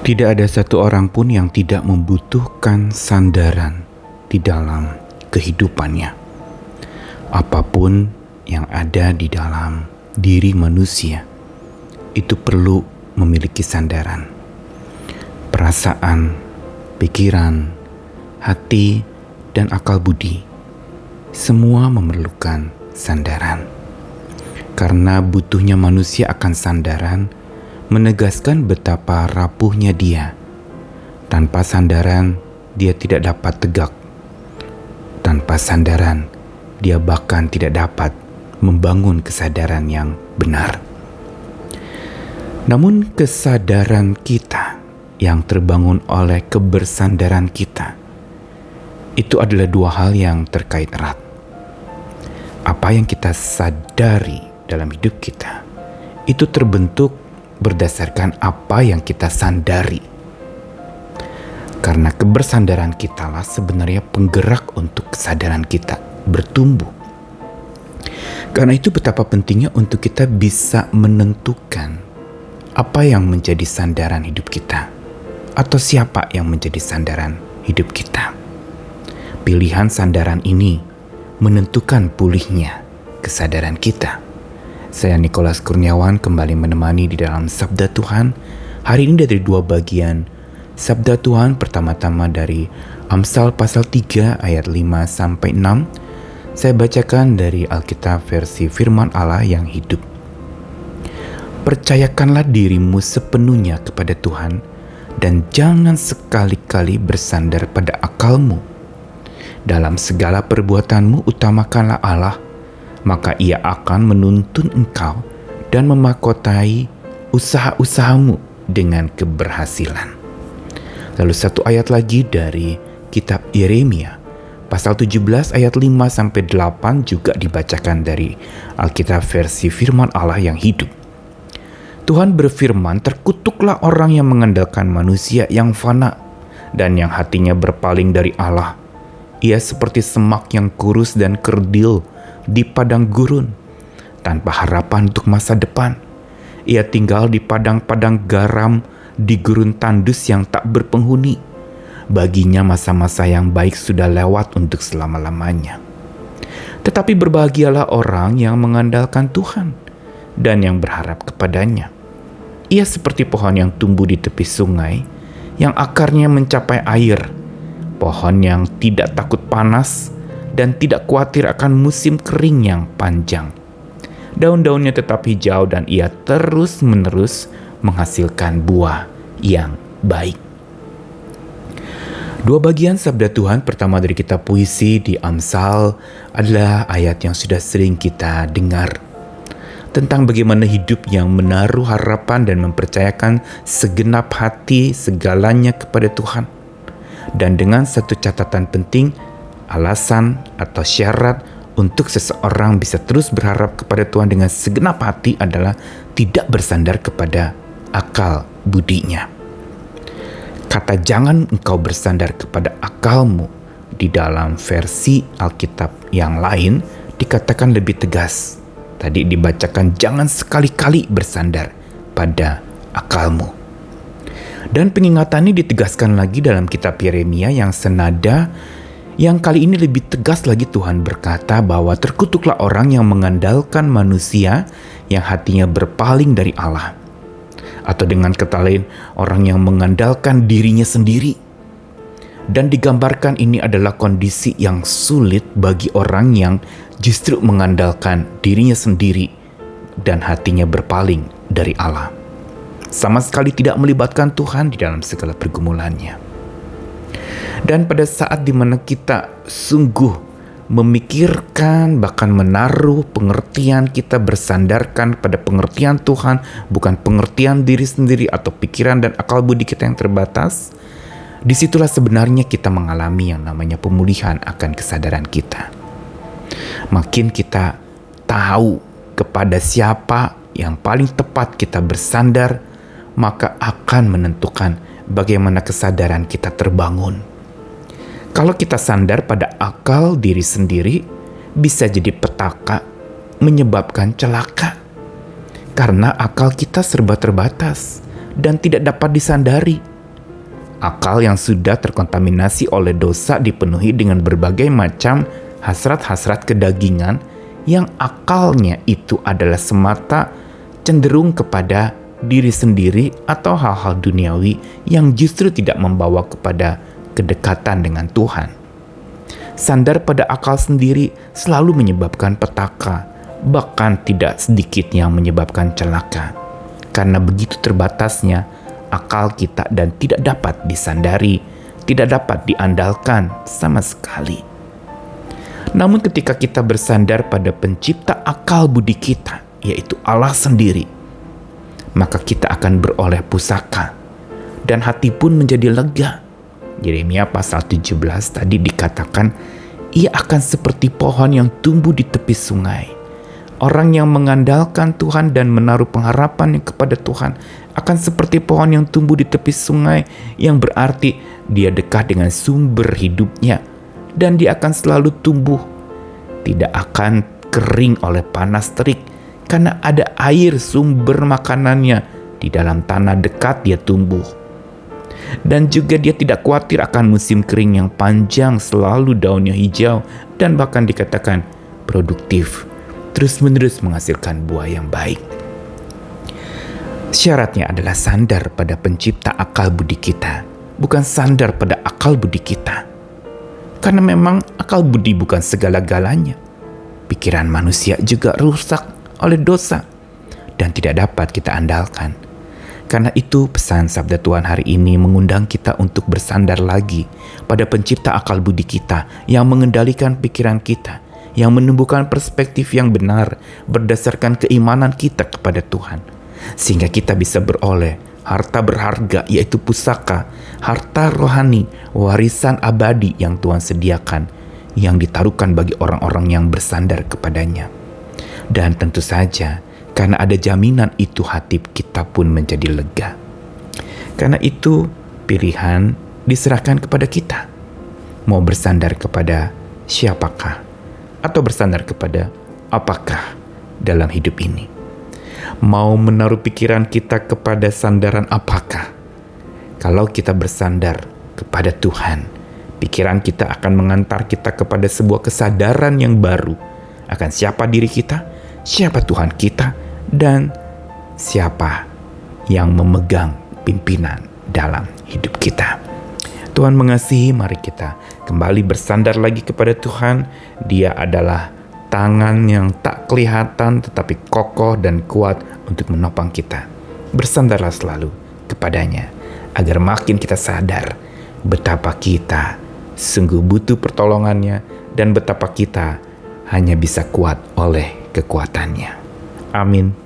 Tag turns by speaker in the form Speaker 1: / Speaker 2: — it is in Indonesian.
Speaker 1: Tidak ada satu orang pun yang tidak membutuhkan sandaran di dalam kehidupannya. Apapun yang ada di dalam diri manusia, itu perlu memiliki sandaran. Perasaan, pikiran, hati, dan akal budi, semua memerlukan sandaran. Karena butuhnya manusia akan sandaran, menegaskan betapa rapuhnya dia. Tanpa sandaran, dia tidak dapat tegak. Tanpa sandaran, dia bahkan tidak dapat membangun kesadaran yang benar. Namun kesadaran kita yang terbangun oleh kebersandaran kita, itu adalah dua hal yang terkait erat. Apa yang kita sadari dalam hidup kita, itu terbentuk berdasarkan apa yang kita sandari. Karena kebersandaran kitalah sebenarnya penggerak untuk kesadaran kita bertumbuh. Karena itu betapa pentingnya untuk kita bisa menentukan apa yang menjadi sandaran hidup kita, atau siapa yang menjadi sandaran hidup kita. Pilihan sandaran ini menentukan pulihnya kesadaran kita. Saya Nikolas Kurniawan kembali menemani di dalam Sabda Tuhan. Hari ini dari dua bagian Sabda Tuhan. Pertama-tama dari Amsal pasal 3 ayat 5-6. Saya bacakan dari Alkitab versi Firman Allah yang hidup. Percayakanlah dirimu sepenuhnya kepada Tuhan, dan jangan sekali-kali bersandar pada akalmu. Dalam segala perbuatanmu utamakanlah Allah, maka ia akan menuntun engkau dan memahkotai usaha-usahamu dengan keberhasilan. Lalu satu ayat lagi dari kitab Yeremia, pasal 17 ayat 5-8 juga dibacakan dari Alkitab versi Firman Allah yang hidup. Tuhan berfirman, terkutuklah orang yang mengandalkan manusia yang fana dan yang hatinya berpaling dari Allah. Ia seperti semak yang kurus dan kerdil di padang gurun, tanpa harapan untuk masa depan. Ia tinggal di padang-padang garam, di gurun tandus yang tak berpenghuni. Baginya masa-masa yang baik sudah lewat untuk selama-lamanya. Tetapi berbahagialah orang yang mengandalkan Tuhan dan yang berharap kepadanya. Ia seperti pohon yang tumbuh di tepi sungai, yang akarnya mencapai air, pohon yang tidak takut panas dan tidak khawatir akan musim kering yang panjang. Daun-daunnya tetap hijau dan ia terus-menerus menghasilkan buah yang baik. Dua bagian sabda Tuhan pertama dari kitab puisi di Amsal adalah ayat yang sudah sering kita dengar. Tentang bagaimana hidup yang menaruh harapan dan mempercayakan segenap hati segalanya kepada Tuhan. Dan dengan satu catatan penting, alasan atau syarat untuk seseorang bisa terus berharap kepada Tuhan dengan segenap hati adalah tidak bersandar kepada akal budinya. Kata jangan engkau bersandar kepada akalmu di dalam versi Alkitab yang lain dikatakan lebih tegas. Tadi dibacakan jangan sekali-kali bersandar pada akalmu. Dan pengingatannya ditegaskan lagi dalam kitab Yeremia yang senada, yang kali ini lebih tegas lagi. Tuhan berkata bahwa terkutuklah orang yang mengandalkan manusia yang hatinya berpaling dari Allah. Atau dengan kata lain, orang yang mengandalkan dirinya sendiri. Dan digambarkan ini adalah kondisi yang sulit bagi orang yang justru mengandalkan dirinya sendiri dan hatinya berpaling dari Allah. Sama sekali tidak melibatkan Tuhan di dalam segala pergumulannya. Dan pada saat dimana kita sungguh memikirkan, bahkan menaruh pengertian kita bersandarkan pada pengertian Tuhan, bukan pengertian diri sendiri atau pikiran dan akal budi kita yang terbatas, disitulah sebenarnya kita mengalami yang namanya pemulihan akan kesadaran kita. Makin kita tahu kepada siapa yang paling tepat kita bersandar, maka akan menentukan bagaimana kesadaran kita terbangun. Kalau kita sandar pada akal diri sendiri, bisa jadi petaka, menyebabkan celaka. Karena akal kita serba terbatas dan tidak dapat disandari. Akal yang sudah terkontaminasi oleh dosa dipenuhi dengan berbagai macam hasrat-hasrat kedagingan yang akalnya itu adalah semata cenderung kepada diri sendiri atau hal-hal duniawi yang justru tidak membawa kepada kedekatan dengan Tuhan. Sandar pada akal sendiri selalu menyebabkan petaka, bahkan tidak sedikit yang menyebabkan celaka. Karena begitu terbatasnya akal kita dan tidak dapat disandari, tidak dapat diandalkan sama sekali. Namun ketika kita bersandar pada pencipta akal budi kita, yaitu Allah sendiri, maka kita akan beroleh pusaka dan hati pun menjadi lega. Yeremia pasal 17 tadi dikatakan, ia akan seperti pohon yang tumbuh di tepi sungai. Orang yang mengandalkan Tuhan dan menaruh pengharapan kepada Tuhan akan seperti pohon yang tumbuh di tepi sungai, yang berarti dia dekat dengan sumber hidupnya dan dia akan selalu tumbuh, tidak akan kering oleh panas terik karena ada air sumber makanannya di dalam tanah dekat dia tumbuh. Dan juga dia tidak khawatir akan musim kering yang panjang, selalu daunnya hijau dan bahkan dikatakan produktif, terus-menerus menghasilkan buah yang baik. Syaratnya adalah sandar pada pencipta akal budi kita, bukan sandar pada akal budi kita. Karena memang akal budi bukan segala-galanya. Pikiran manusia juga rusak oleh dosa dan tidak dapat kita andalkan. Karena itu pesan sabda Tuhan hari ini mengundang kita untuk bersandar lagi pada pencipta akal budi kita yang mengendalikan pikiran kita, yang menumbuhkan perspektif yang benar berdasarkan keimanan kita kepada Tuhan, sehingga kita bisa beroleh harta berharga, yaitu pusaka, harta rohani, warisan abadi yang Tuhan sediakan, yang ditaruhkan bagi orang-orang yang bersandar kepadanya. Dan tentu saja karena ada jaminan itu, hati kita pun menjadi lega. Karena itu pilihan diserahkan kepada kita, mau bersandar kepada siapakah, atau bersandar kepada apakah dalam hidup ini. Mau menaruh pikiran kita kepada sandaran apakah? Kalau kita bersandar kepada Tuhan, pikiran kita akan mengantar kita kepada sebuah kesadaran yang baru akan siapa diri kita, siapa Tuhan kita, dan siapa yang memegang pimpinan dalam hidup kita. Tuhan mengasihi, mari kita kembali bersandar lagi kepada Tuhan. Dia adalah tangan yang tak kelihatan tetapi kokoh dan kuat untuk menopang kita. Bersandarlah selalu kepadanya agar makin kita sadar betapa kita sungguh butuh pertolongannya dan betapa kita hanya bisa kuat oleh kekuatannya. Amin.